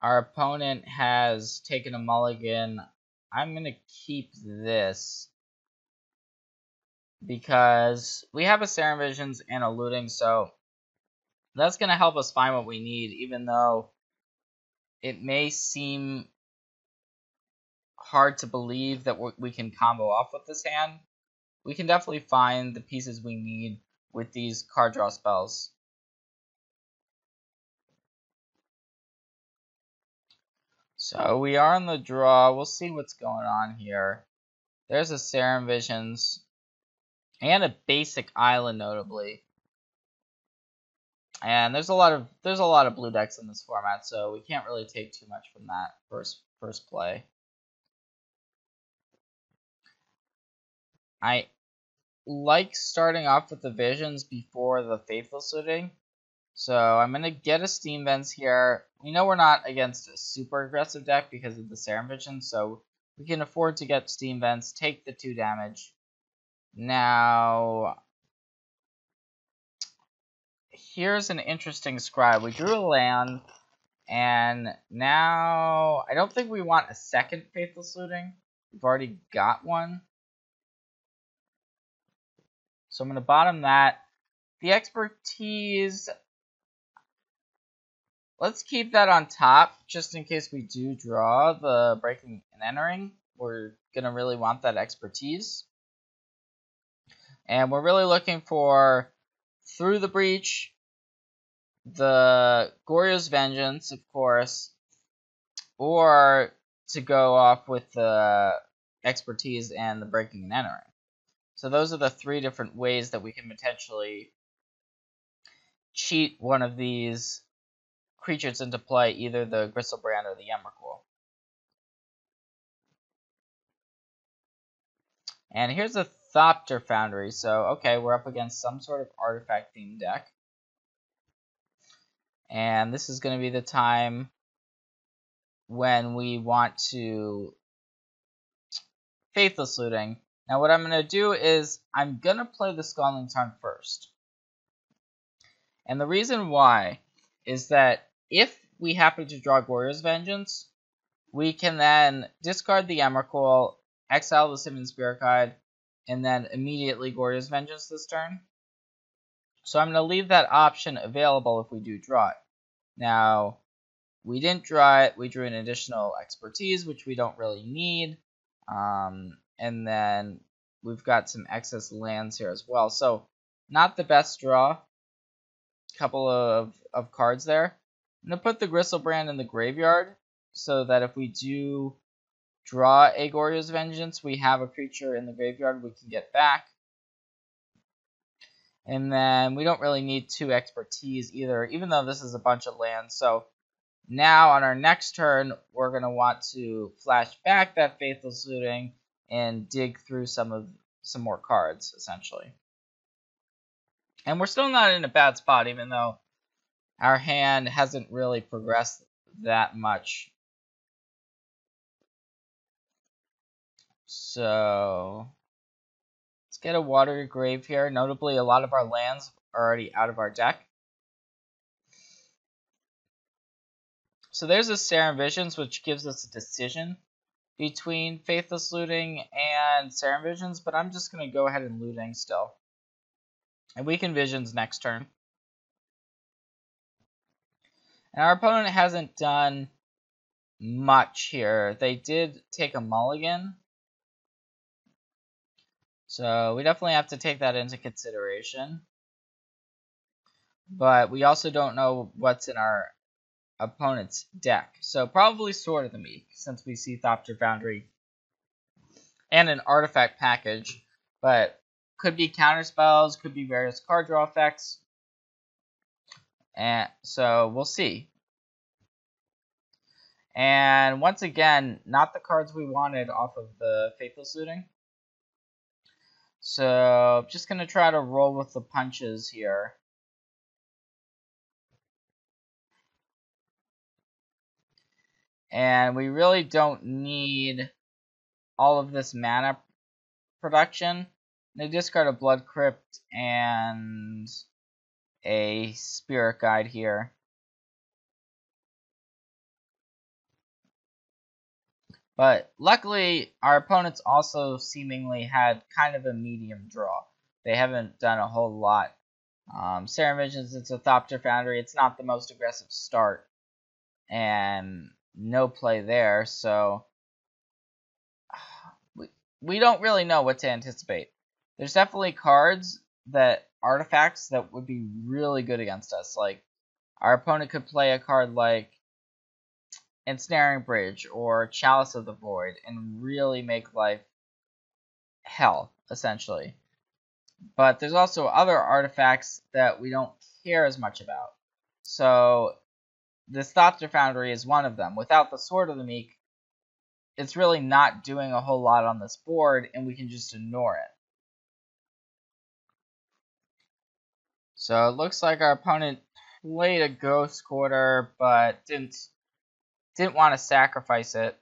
Our opponent has taken a mulligan. I'm going to keep this because we have a Serum Visions and a Looting, so that's going to help us find what we need, even though it may seem hard to believe that we can combo off with this hand. We can definitely find the pieces we need with these card draw spells. So we are on the draw. We'll see what's going on here. There's a Serum Visions and a basic island, notably. And there's a lot of blue decks in this format, so we can't really take too much from that first play. I like starting off with the Visions before the Faithless Looting. So I'm going to get a Steam Vents here. We know we're not against a super aggressive deck because of the Serum Vision, so we can afford to get Steam Vents, take the 2 damage. Now, here's an interesting scribe. We drew a land, and now I don't think we want a second Faithless Looting. We've already got one. So I'm going to bottom that. The Expertise, let's keep that on top, just in case we do draw the Breaking and Entering. We're going to really want that Expertise. And we're really looking for Through the Breach, the Goryo's Vengeance, of course, or to go off with the Expertise and the Breaking and Entering. So those are the 3 different ways that we can potentially cheat one of these creatures into play, either the Gristlebrand or the Emrakul. And here's a Thopter Foundry, so okay, we're up against some sort of artifact themed deck. And this is going to be the time when we want to Faithless Looting. Now what I'm going to do is I'm going to play the Scalding Tarn first. And the reason why is that if we happen to draw Goryo's Vengeance, we can then discard the Emrakul, exile the Simian Spirit Guide, and then immediately Goryo's Vengeance this turn. So I'm going to leave that option available if we do draw it. Now, we didn't draw it. We drew an additional Expertise, which we don't really need. And then we've got some excess lands here as well. So, not the best draw. Couple of cards there. I'm going to put the Gristlebrand in the graveyard so that if we do draw a Goryo's Vengeance, we have a creature in the graveyard we can get back. And then we don't really need 2 Expertise either, even though this is a bunch of lands. So now on our next turn, we're going to want to flash back that Faithless Looting and dig through some more cards, essentially. And we're still not in a bad spot, even though our hand hasn't really progressed that much. So let's get a Watery Grave here. Notably, a lot of our lands are already out of our deck. So there's a Serum Visions, which gives us a decision between Faithless Looting and Serum Visions, but I'm just going to go ahead and Looting still. And we can Visions next turn. And our opponent hasn't done much here. They did take a mulligan. So we definitely have to take that into consideration. But we also don't know what's in our opponent's deck. So probably Sword of the Meek, since we see Thopter Foundry and an artifact package. But could be counterspells, could be various card draw effects. And so we'll see. And once again, not the cards we wanted off of the Faithless Looting. So just going to try to roll with the punches here. And we really don't need all of this mana production. They discard a Blood Crypt and a Spirit Guide here. But luckily, our opponents also seemingly had kind of a medium draw. They haven't done a whole lot. Serum Visions, it's a Thopter Foundry. It's not the most aggressive start. And no play there, so we don't really know what to anticipate. There's definitely cards artifacts that would be really good against us. Like, our opponent could play a card like Ensnaring Bridge or Chalice of the Void and really make life hell, essentially. But there's also other artifacts that we don't care as much about. So this Thopter Foundry is one of them. Without the Sword of the Meek, it's really not doing a whole lot on this board, and we can just ignore it. So it looks like our opponent played a Ghost Quarter, but didn't want to sacrifice it.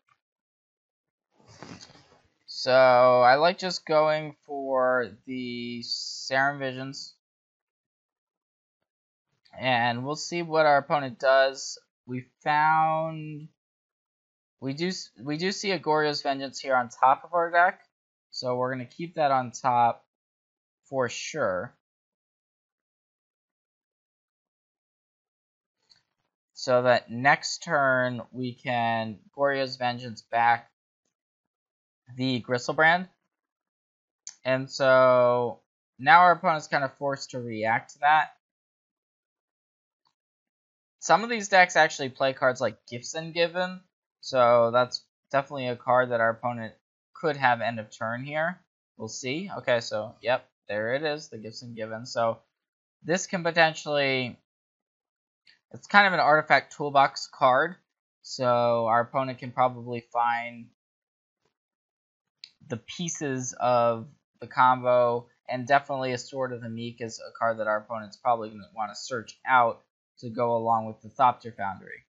So I like just going for the Serum Visions. And we'll see what our opponent does. We do see a Goryo's Vengeance here on top of our deck. So we're going to keep that on top for sure. So that next turn we can Goryo's Vengeance back the Gristlebrand. And so now our opponent's kind of forced to react to that. Some of these decks actually play cards like Gifts and Given, so that's definitely a card that our opponent could have end of turn here. We'll see. Okay, so yep, there it is, the Gifts and Given. So this can potentially, it's kind of an artifact toolbox card, so our opponent can probably find the pieces of the combo, and definitely a Sword of the Meek is a card that our opponent's probably going to want to search out to go along with the Thopter Foundry.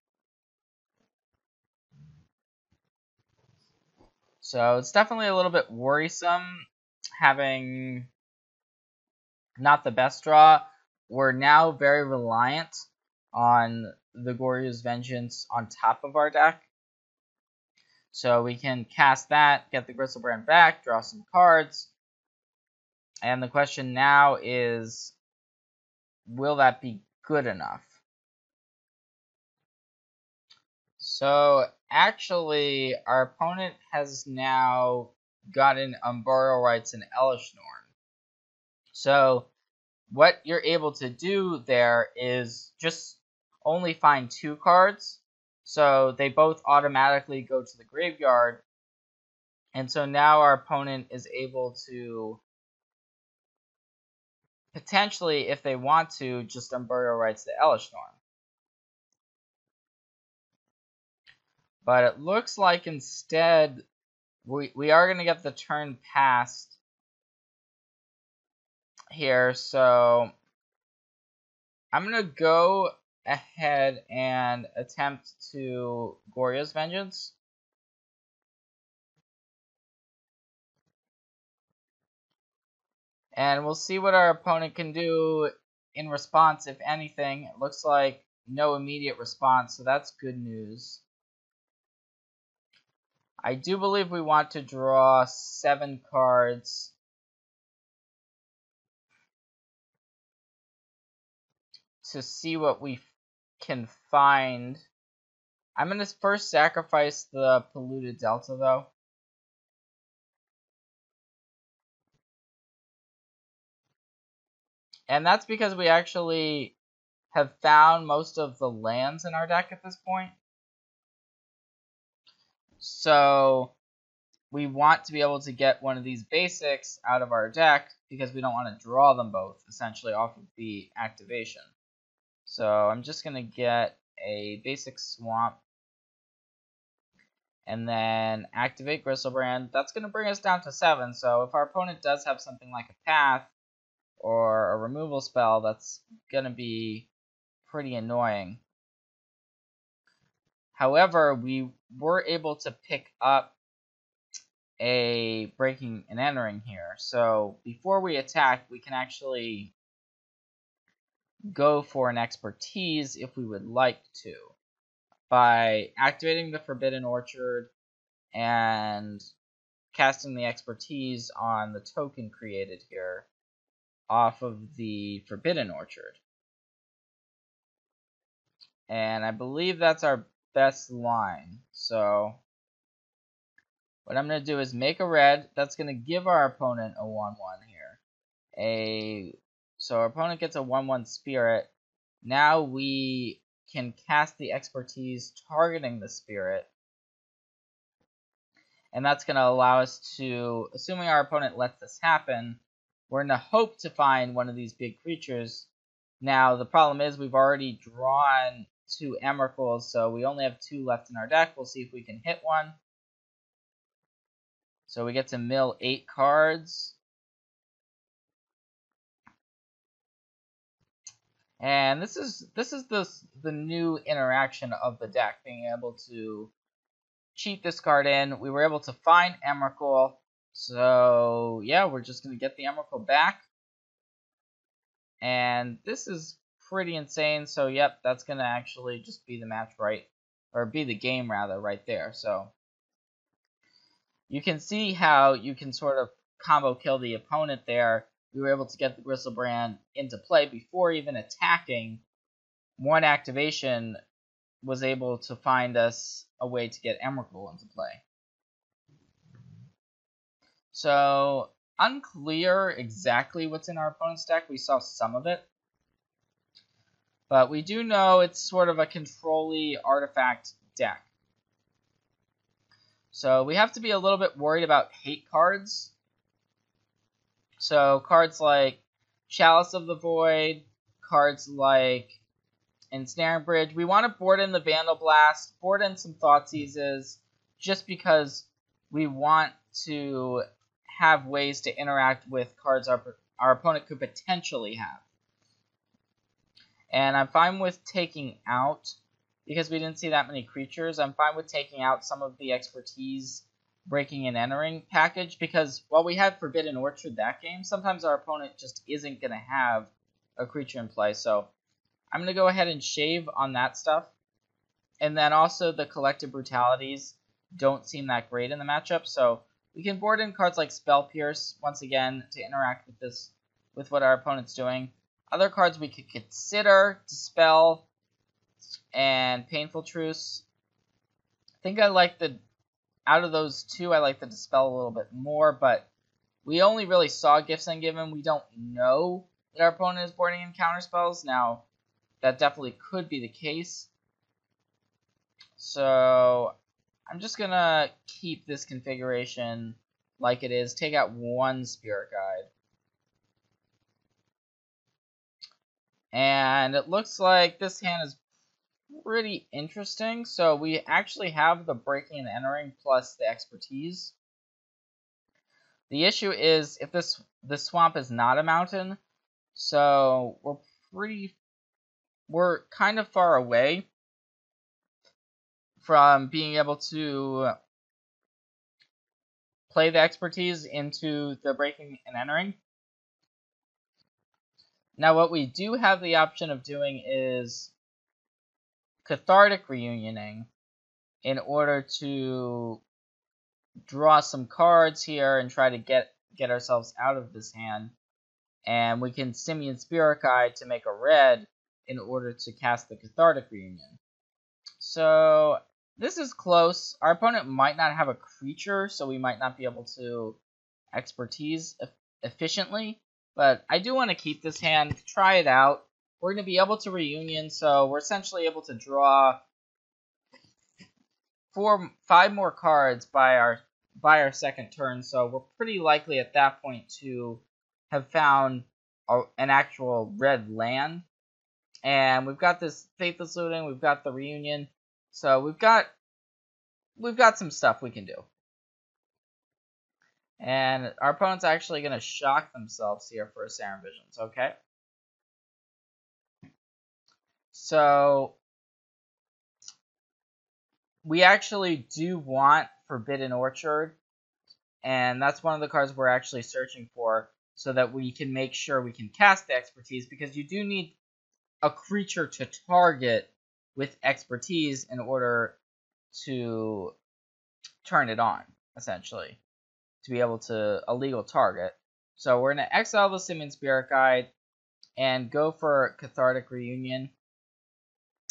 So it's definitely a little bit worrisome having not the best draw. We're now very reliant on the Goryo's Vengeance on top of our deck. So we can cast that, get the Gristlebrand back, draw some cards. And the question now is, will that be good enough? So actually, our opponent has now gotten Umburial Rites and Elish Norn. So what you're able to do there is just only find 2 cards. So they both automatically go to the graveyard. And so now our opponent is able to potentially, if they want to, just Umburial Rites the Elish Norn. But it looks like instead we are going to get the turn passed here. So I'm going to go ahead and attempt to Goryo's Vengeance. And we'll see what our opponent can do in response, if anything. It looks like no immediate response, so that's good news. I do believe we want to draw 7 cards. To see what we can find. I'm going to first sacrifice the Polluted Delta, though. And that's because we actually have found most of the lands in our deck at this point. So we want to be able to get one of these basics out of our deck because we don't want to draw them both, essentially, off of the activation. So I'm just going to get a basic Swamp and then activate Gristlebrand. That's going to bring us down to 7, so if our opponent does have something like a Path or a removal spell, that's going to be pretty annoying. However, we were able to pick up a Breaking and Entering here. So before we attack, we can actually go for an Expertise if we would like to. By activating the Forbidden Orchard and casting the expertise on the token created here off of the Forbidden Orchard. And I believe that's our best line. So what I'm going to do is make a red. That's going to give our opponent a 1-1 here. So our opponent gets a 1-1 spirit. Now we can cast the expertise targeting the spirit. And that's going to allow us to, assuming our opponent lets this happen, we're going to hope to find one of these big creatures. Now, the problem is we've already drawn 2 Emrakuls, so we only have 2 left in our deck. We'll see if we can hit one. So we get to mill 8 cards. And this is the new interaction of the deck, being able to cheat this card in. We were able to find Emrakul. So yeah, we're just going to get the Emrakul back. And this is pretty insane. So yep, that's going to actually just be the match or be the game rather right there. So you can see how you can sort of combo kill the opponent there. We were able to get the Gristlebrand into play before even attacking. One activation was able to find us a way to get Emrakul into play. So, unclear exactly what's in our opponent's deck. We saw some of it. But we do know it's sort of a control-y artifact deck. So we have to be a little bit worried about hate cards. So cards like Chalice of the Void, cards like Ensnaring Bridge. We want to board in the Vandal Blast, board in some Thoughtseizes, just because we want to have ways to interact with cards our opponent could potentially have. And I'm fine with taking out, because we didn't see that many creatures, I'm fine with taking out some of the expertise breaking and entering package, because while we had Forbidden Orchard that game, sometimes our opponent just isn't going to have a creature in play. So I'm going to go ahead and shave on that stuff. And then also the Collective Brutalities don't seem that great in the matchup, so we can board in cards like Spell Pierce, once again, to interact with what our opponent's doing. Other cards we could consider, Dispel and Painful Truce. I think out of those 2, I like the Dispel a little bit more, but we only really saw Gifts Ungiven. We don't know that our opponent is boarding in counterspells. Now, that definitely could be the case. So I'm just going to keep this configuration like it is. Take out 1 Spirit Guide. And it looks like this hand is pretty interesting. So we actually have the breaking and entering plus the expertise. The issue is if this swamp is not a mountain, so we're kind of far away from being able to play the expertise into the breaking and entering. Now what we do have the option of doing is Cathartic Reunioning in order to draw some cards here and try to get ourselves out of this hand. And we can Simian Spirit Guide to make a red in order to cast the Cathartic Reunion. So this is close. Our opponent might not have a creature, so we might not be able to expertise efficiently. But I do want to keep this hand, try it out. We're going to be able to reunion, so we're essentially able to draw 5 more cards by our second turn. So we're pretty likely at that point to have found an actual red land. And we've got this Faithless Looting, we've got the reunion. So we've got some stuff we can do. And our opponent's actually going to shock themselves here for a Serum Visions, okay? So we actually do want Forbidden Orchard, and that's one of the cards we're actually searching for so that we can make sure we can cast the expertise, because you do need a creature to target with expertise in order to turn it on, essentially, to be able to a legal target. So we're going to exile the Simian Spirit Guide and go for Cathartic Reunion.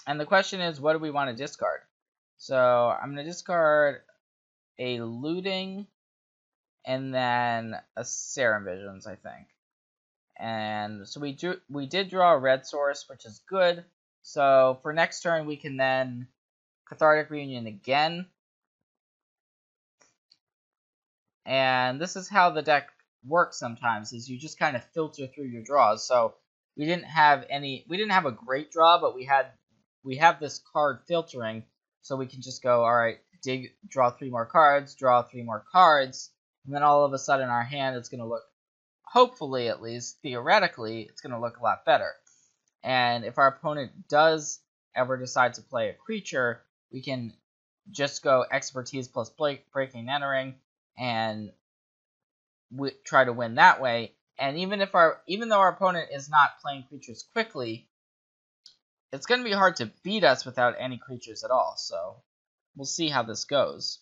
And the question is, what do we want to discard? So I'm going to discard a Looting and then a Serum Visions, I think. And so we did draw a red source, which is good. So for next turn, we can then Cathartic Reunion again. And this is how the deck works sometimes, is you just kind of filter through your draws. So we didn't have a great draw, but we have this card filtering, so we can just go, all right, draw 3 more cards, draw 3 more cards, and then all of a sudden our hand is going to look, hopefully at least, theoretically, it's going to look a lot better. And if our opponent does ever decide to play a creature, we can just go Expertise plus Breaking and Entering, and we try to win that way. And even though our opponent is not playing creatures quickly, it's going to be hard to beat us without any creatures at all. So we'll see how this goes.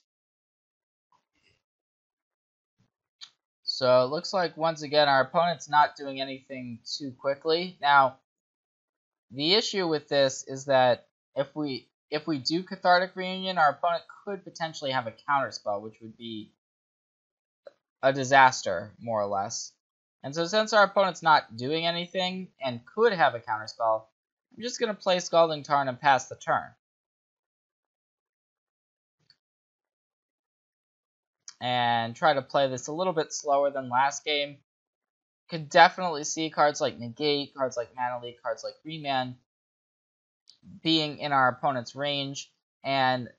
So it looks like, once again, our opponent's not doing anything too quickly. Now, the issue with this is that if we do Cathartic Reunion, our opponent could potentially have a counterspell, which would be a disaster, more or less. And so since our opponent's not doing anything and could have a counterspell, I'm just going to play Scalding Tarn and pass the turn. And try to play this a little bit slower than last game. Could definitely see cards like Negate, cards like Mana Leak, cards like Remand being in our opponent's range. And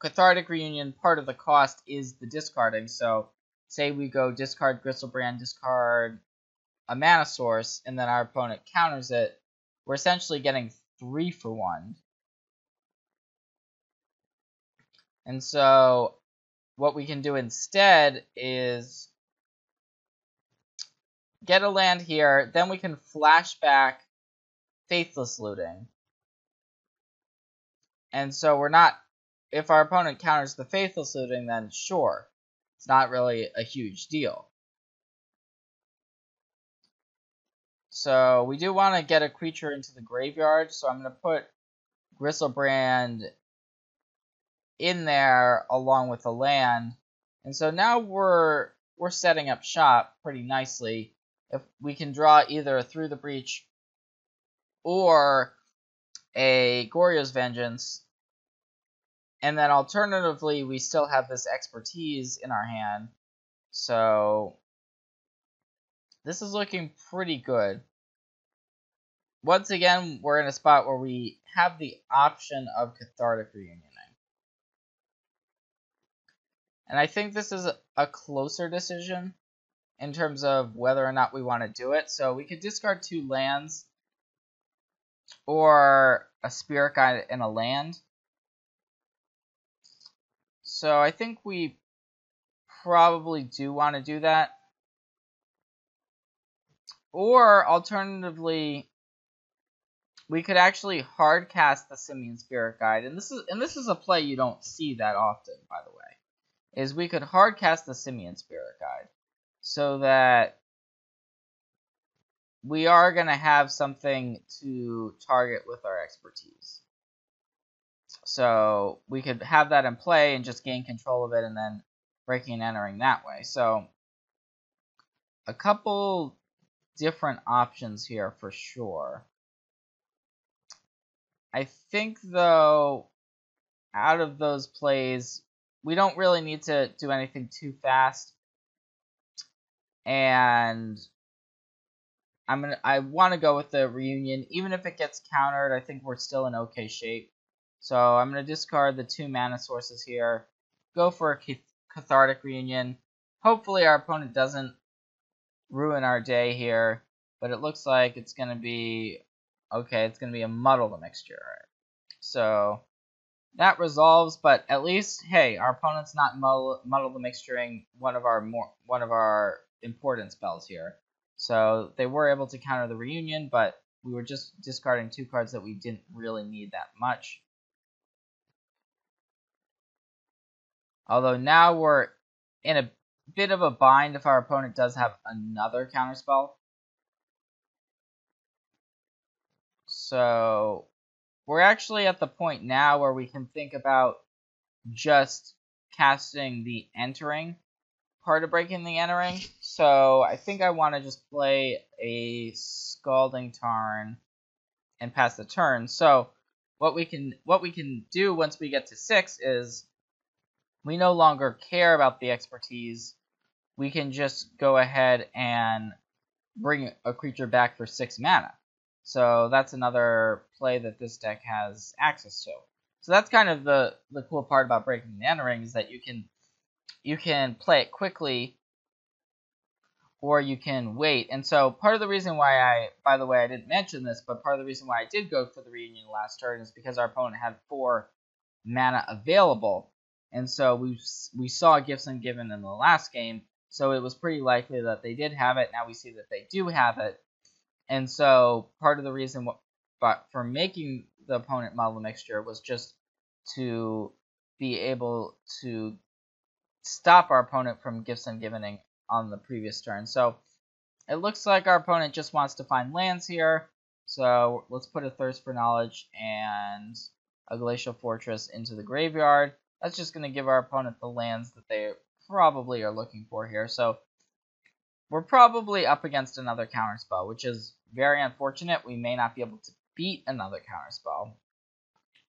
Cathartic Reunion, part of the cost is the discarding. So say we go discard Gristlebrand, discard a mana source, and then our opponent counters it, we're essentially getting 3 for 1. And so what we can do instead is get a land here, then we can flashback Faithless Looting. And so we're not, if our opponent counters the Faithless Looting, then sure, it's not really a huge deal. So we do want to get a creature into the graveyard, so I'm going to put Gristlebrand in there along with a land. And so now we're setting up shop pretty nicely. If we can draw either Through the Breach or a Goryo's Vengeance, and then alternatively we still have this Expertise in our hand. So this is looking pretty good. Once again, we're in a spot where we have the option of Cathartic Reunioning. And I think this is a closer decision in terms of whether or not we want to do it. So we could discard 2 lands or a Spirit Guide and a land. So I think we probably do want to do that. Or alternatively, we could actually hard cast the Simian Spirit Guide. And this is a play you don't see that often, by the way. Is we could hard cast the Simian Spirit Guide so that we are going to have something to target with our Expertise. So we could have that in play and just gain control of it and then Breaking and Entering that way. So a couple different options here for sure. I think, though, out of those plays, we don't really need to do anything too fast. And I want to go with the Reunion. Even if it gets countered, I think we're still in okay shape. So I'm going to discard the 2 mana sources here. Go for a Cathartic Reunion. Hopefully our opponent doesn't ruin our day here. But it looks like it's going to be... Okay, it's going to be a Muddle the Mixture. Right. So that resolves, but at least, hey, our opponent's not Muddle the Mixturing one of our important spells here. So they were able to counter the Reunion, but we were just discarding 2 cards that we didn't really need that much. Although now we're in a bit of a bind if our opponent does have another counterspell. So we're actually at the point now where we can think about just casting the entering part of breaking the entering. So I think I want to just play a Scalding Tarn and pass the turn. So what we can do once we get to 6 is we no longer care about the expertise. We can just go ahead and bring a creature back for 6 mana. So that's another play that this deck has access to. So that's kind of the cool part about breaking the entering, is that you can play it quickly or you can wait. And so part of the reason why by the way, I didn't mention this, but part of the reason why I did go for the reunion last turn is because our opponent had 4 mana available. And so we saw Gifts Ungiven in the last game, so it was pretty likely that they did have it. Now we see that they do have it. And so part of the reason for making the opponent model mixture was just to be able to stop our opponent from Gifts Ungivening on the previous turn. So it looks like our opponent just wants to find lands here. So let's put a Thirst for Knowledge and a Glacial Fortress into the graveyard. That's just going to give our opponent the lands that they probably are looking for here. So we're probably up against another counterspell, which is very unfortunate. We may not be able to beat another counterspell,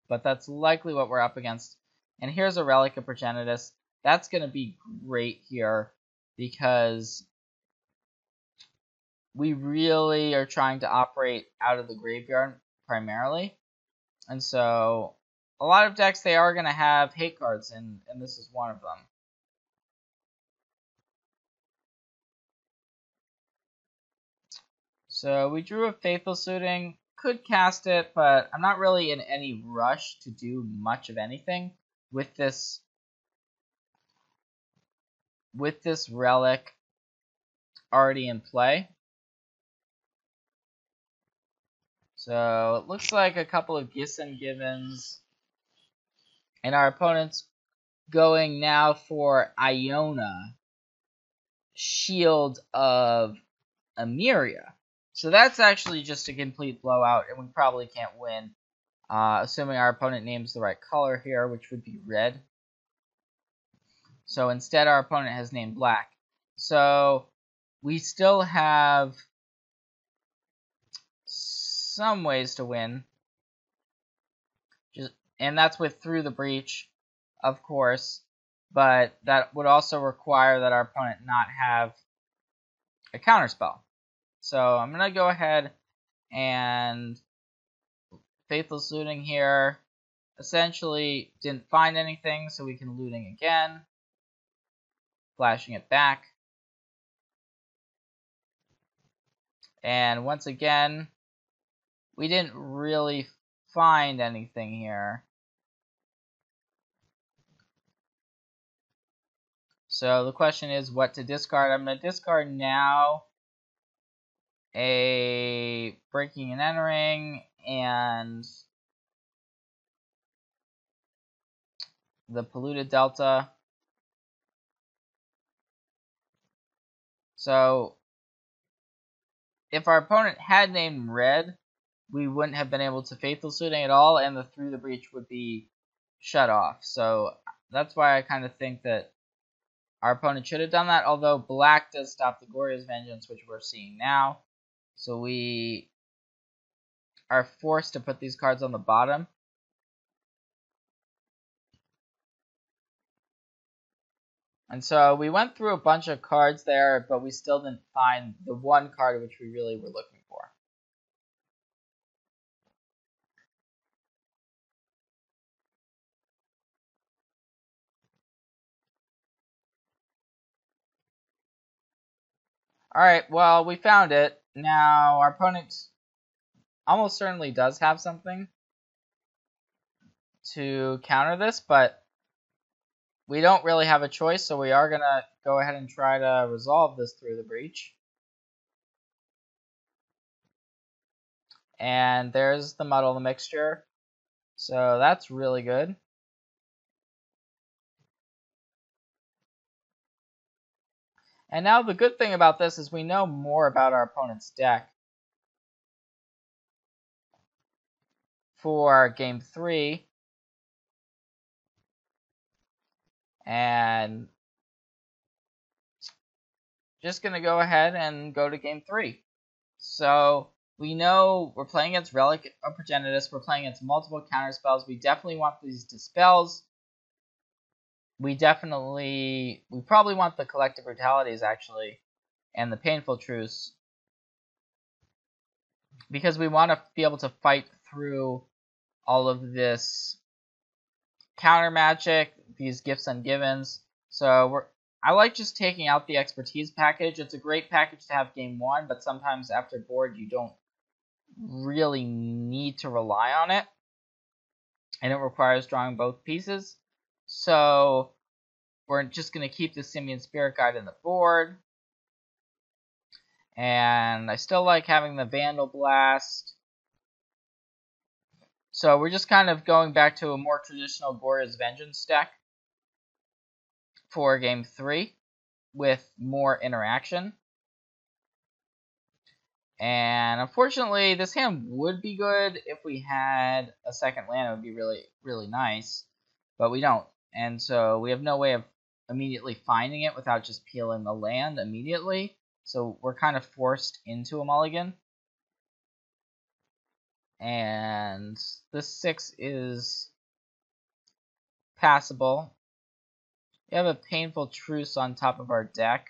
but that's likely what we're up against. And here's a Relic of Progenitus. That's going to be great here because we really are trying to operate out of the graveyard primarily. And so a lot of decks, they are going to have hate cards, and this is one of them. So we drew a Faithful Suiting. Could cast it, but I'm not really in any rush to do much of anything with this relic already in play. So it looks like a couple of Gifts Ungivens, and our opponent's going now for Iona, Shield of Emeria. So that's actually just a complete blowout, and we probably can't win, assuming our opponent names the right color here, which would be red. So instead, our opponent has named black. So we still have some ways to win, and that's with Through the Breach, of course, but that would also require that our opponent not have a counterspell. So I'm going to go ahead and Faithful Looting here. Essentially didn't find anything, so we can Looting again. Flashing it back. And once again, we didn't really find anything here. So the question is what to discard. I'm going to discard now a Breaking and Entering and the Polluted Delta. So if our opponent had named red, we wouldn't have been able to Faithful Suiting at all, and the Through the Breach would be shut off. So that's why I kind of think that our opponent should have done that, although black does stop the Goryo's Vengeance, which we're seeing now. So we are forced to put these cards on the bottom. And so we went through a bunch of cards there, but we still didn't find the one card which we really were looking for. Alright, well, we found it. Now, our opponent almost certainly does have something to counter this, but we don't really have a choice, so we are going to go ahead and try to resolve this Through the Breach. And there's the Muddle the Mixture. So that's really good. And now the good thing about this is we know more about our opponent's deck for game 3. And just going to go ahead and go to game 3. So we know we're playing against Relic of Progenitus. We're playing against multiple counterspells. We definitely want these dispels. We probably want the Collective Brutalities, actually, and the Painful Truce, because we want to be able to fight through all of this counter magic, these gifts and givens. So I like just taking out the expertise package. It's a great package to have game 1, but sometimes after board you don't really need to rely on it, and it requires drawing both pieces. So we're just going to keep the Simian Spirit Guide in the board. And I still like having the Vandal Blast. So we're just kind of going back to a more traditional Goryo's Vengeance deck for game 3 with more interaction. And unfortunately, this hand would be good if we had a second land. It would be really, really nice. But we don't. And so we have no way of immediately finding it without just peeling the land immediately. So we're kind of forced into a mulligan. And this 6 is passable. We have a Painful Truce on top of our deck.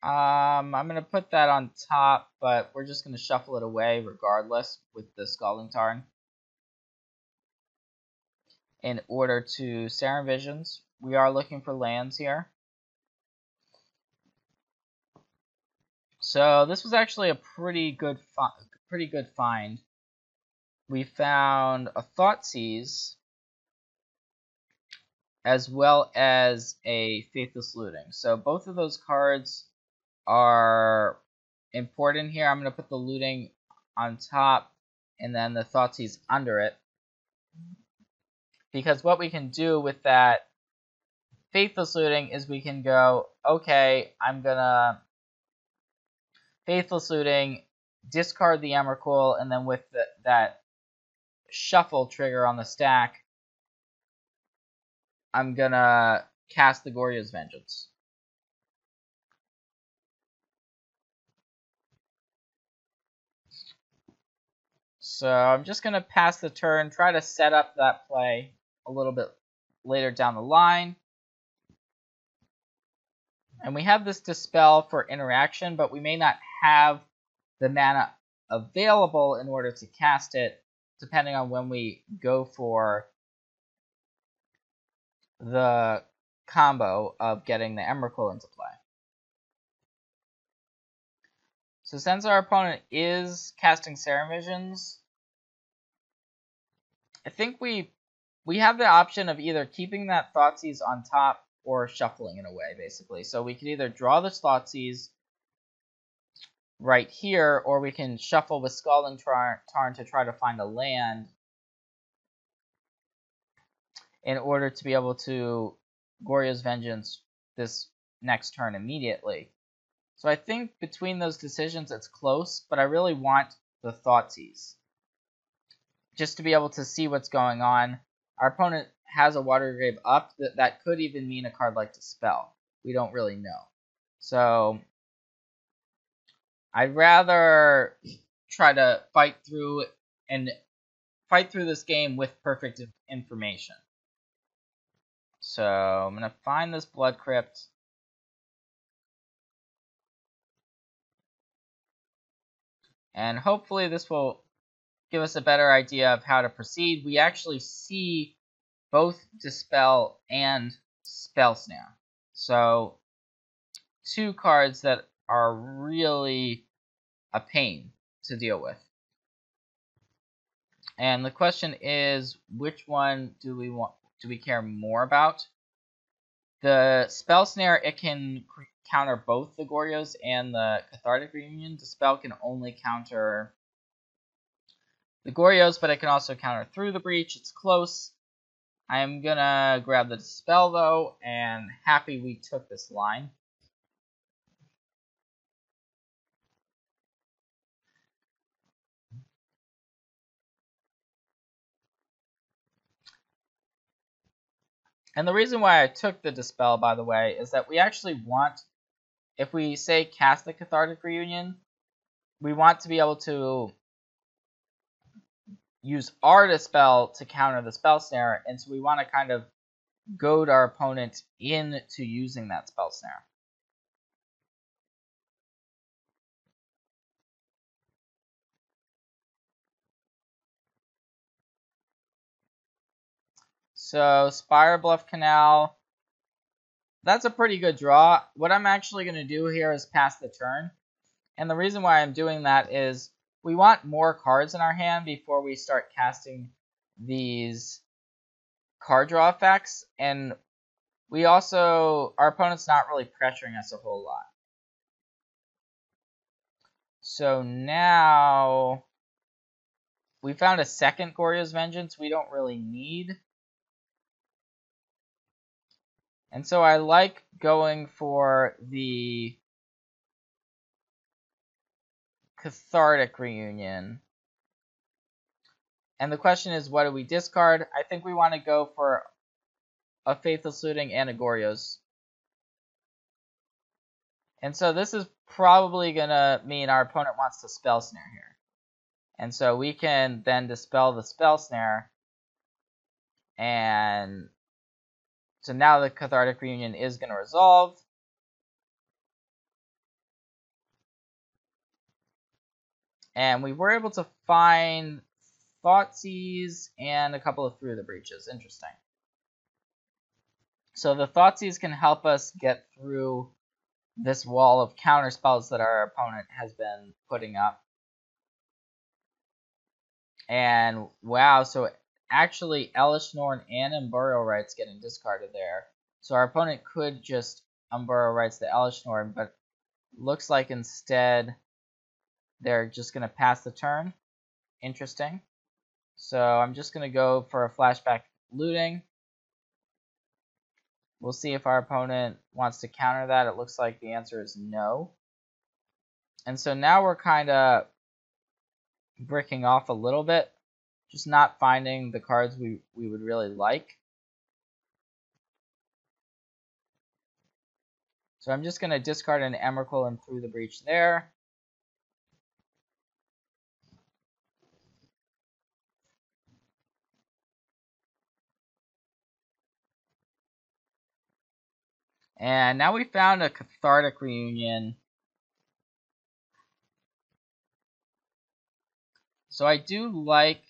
I'm going to put that on top, but we're just going to shuffle it away regardless with the Scalding Tarn in order to Serum Visions. We are looking for lands here. So this was actually a pretty good find. We found a Thoughtseize as well as a Faithless Looting. So both of those cards are important here. I'm going to put the Looting on top and then the Thoughtseize under it, because what we can do with that Faithless Looting is we can go, okay, I'm going to Faithless Looting, discard the Emrakul, and then with that shuffle trigger on the stack, I'm going to cast the Goryo's Vengeance. So I'm just going to pass the turn, try to set up that play a little bit later down the line. And we have this Dispel for interaction, but we may not have the mana available in order to cast it, depending on when we go for the combo of getting the Emrakul into play. So since our opponent is casting Serum Visions, I think we have the option of either keeping that Thoughtseize on top or shuffling it away, basically. So we could either draw the Thoughtseize right here, or we can shuffle with Scalding Tarn to try to find a land in order to be able to Goryo's Vengeance this next turn immediately. So I think between those decisions it's close, but I really want the Thoughtseize just to be able to see what's going on. Our opponent has a Watergrave up. That could even mean a card like Dispel. We don't really know. So I'd rather try to fight through this game with perfect information. So I'm going to find this Blood Crypt. And hopefully this will give us a better idea of how to proceed. We actually see both Dispel and Spell Snare. So 2 cards that are really a pain to deal with. And the question is, which one do we care more about? The Spell Snare, it can counter both the Goryos and the Cathartic Reunion. Dispel can only counter the Goryos, but it can also counter through the Breach. It's close. I'm gonna grab the Dispel though, and happy we took this line. And the reason why I took the Dispel, by the way, is that we actually want, if we say cast the Cathartic Reunion, we want to be able to use our Dispel to counter the Spell Snare, and so we want to kind of goad our opponent into using that Spell Snare. So, Spire Bluff Canal, that's a pretty good draw. What I'm actually going to do here is pass the turn. And the reason why I'm doing that is we want more cards in our hand before we start casting these card draw effects. And we also, our opponent's not really pressuring us a whole lot. So now we found a second Goryo's Vengeance we don't really need. And so I like going for the Cathartic Reunion. And the question is, what do we discard? I think we want to go for a Faithless Looting and a Goryo's. And so this is probably going to mean our opponent wants to Spell Snare here. And so we can then dispel the Spell Snare. And so now the Cathartic Reunion is going to resolve. And we were able to find Thoughtseize and a couple of Through the Breaches. Interesting. So the Thoughtseize can help us get through this wall of counter spells that our opponent has been putting up. And wow, so actually Elesh Norn and Unburial Rites getting discarded there. So our opponent could just Unburial Rites the Elesh Norn, but looks like instead they're just going to pass the turn. Interesting. So I'm just going to go for a Flashback Looting. We'll see if our opponent wants to counter that. It looks like the answer is no. And so now we're kind of bricking off a little bit, just not finding the cards we would really like. So I'm just going to discard an Emrakul and Through the Breach there. And now we found a Cathartic Reunion. So I do like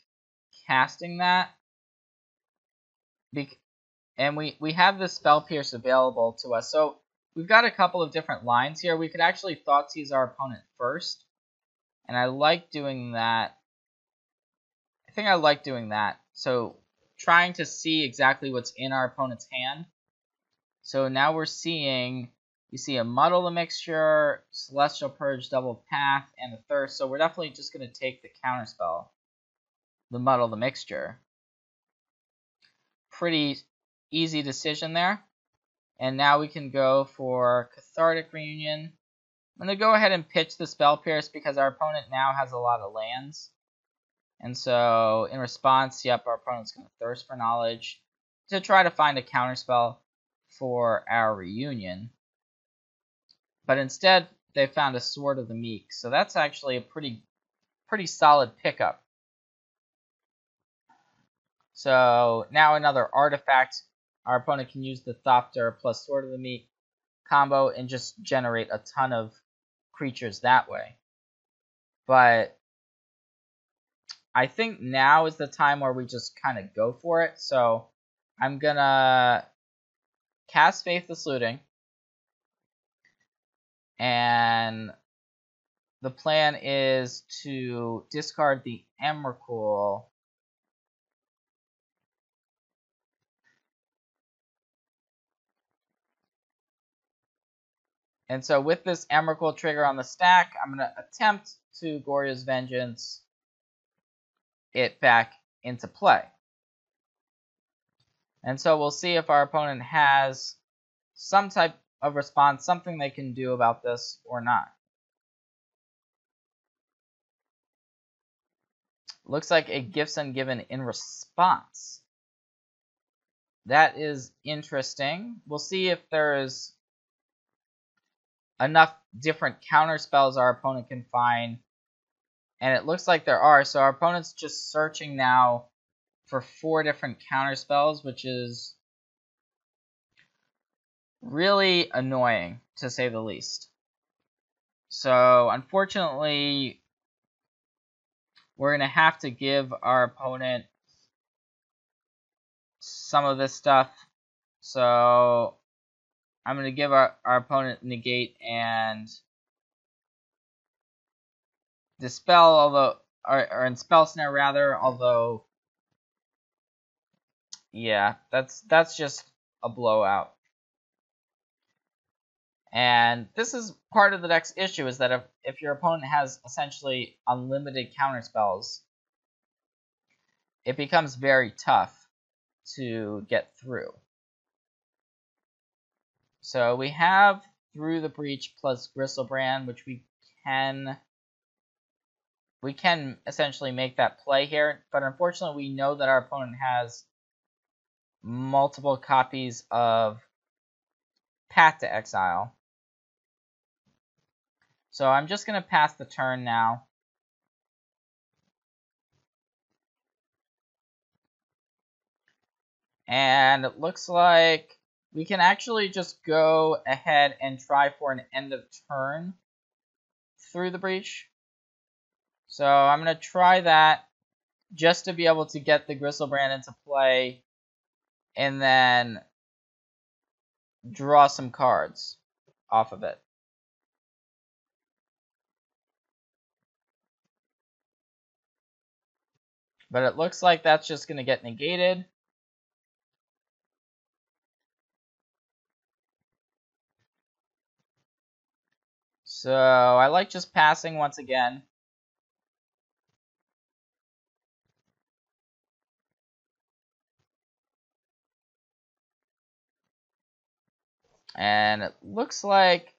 casting that. And we have this Spell Pierce available to us. So we've got a couple of different lines here. We could actually Thoughtseize our opponent first. And I like doing that. I think I like doing that. So trying to see exactly what's in our opponent's hand. So now we're seeing, you see a Muddle the Mixture, Celestial Purge, Double Path, and a Thirst. So we're definitely just going to take the counterspell, the Muddle the Mixture. Pretty easy decision there. And now we can go for Cathartic Reunion. I'm going to go ahead and pitch the Spell Pierce because our opponent now has a lot of lands. And so in response, yep, our opponent's going to Thirst for Knowledge to try to find a counterspell for our Reunion. But instead, they found a Sword of the Meek. So that's actually a pretty solid pickup. So now another artifact. Our opponent can use the Thopter plus Sword of the Meek combo and just generate a ton of creatures that way. But I think now is the time where we just kind of go for it. So I'm going to cast Faithless Looting. And the plan is to discard the Emrakul. And so with this Emrakul trigger on the stack, I'm going to attempt to Goryo's Vengeance it back into play. And so we'll see if our opponent has some type of response, something they can do about this or not. Looks like a gifts ungiven in response. That is interesting. We'll see if there's enough different counter spells our opponent can find. And it looks like there are. So our opponent's just searching now for 4 different counter spells, which is really annoying, to say the least. So unfortunately, we're going to have to give our opponent some of this stuff. So I'm going to give our opponent negate and dispel, although, or in spell snare rather, although, yeah, that's just a blowout. And this is part of the deck's issue, is that if your opponent has essentially unlimited counter spells, it becomes very tough to get through. So we have Through the Breach plus Gristlebrand, which we can essentially make that play here, but unfortunately we know that our opponent has multiple copies of Path to Exile. So I'm just going to pass the turn now. And it looks like we can actually just go ahead and try for an end of turn Through the Breach. So I'm going to try that just to be able to get the Gristlebrand into play and then draw some cards off of it. But it looks like that's just going to get negated. So I like just passing once again. And it looks like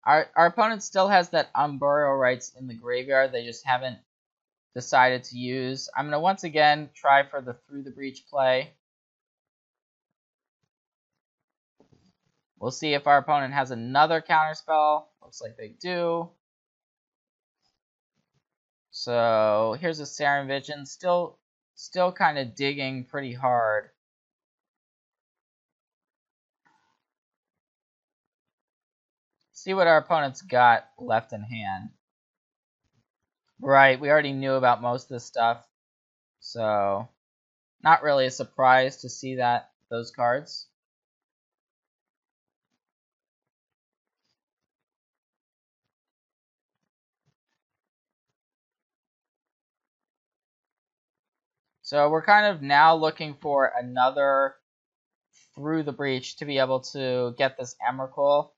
our opponent still has that Unburial Rights in the graveyard. They just haven't decided to use. I'm going to once again try for the Through the Breach play. We'll see if our opponent has another counterspell. Looks like they do. So here's a Serum Vision. Still kind of digging pretty hard. See what our opponent's got left in hand. Right, we already knew about most of this stuff. So not really a surprise to see those cards. So we're kind of now looking for another Through the Breach to be able to get this Emrakul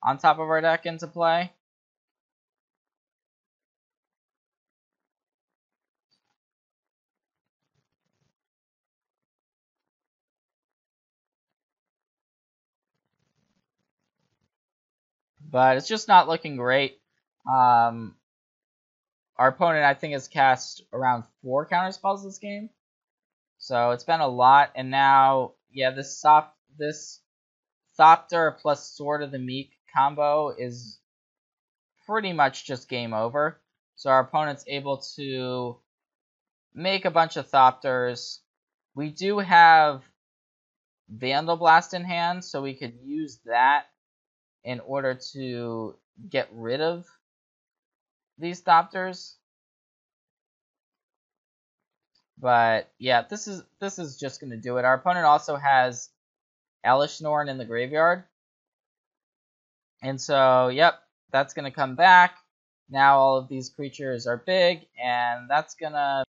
on top of our deck into play. But it's just not looking great. Our opponent, I think, has cast around 4 counterspells this game. So it's been a lot. And now, yeah, this Thopter plus Sword of the Meek combo is pretty much just game over. So our opponent's able to make a bunch of Thopters. We do have Vandal Blast in hand, so we could use that in order to get rid of these Thopters. But yeah, this is just going to do it. Our opponent also has Elishnorn in the graveyard. And so, yep, that's going to come back. Now all of these creatures are big, and that's going to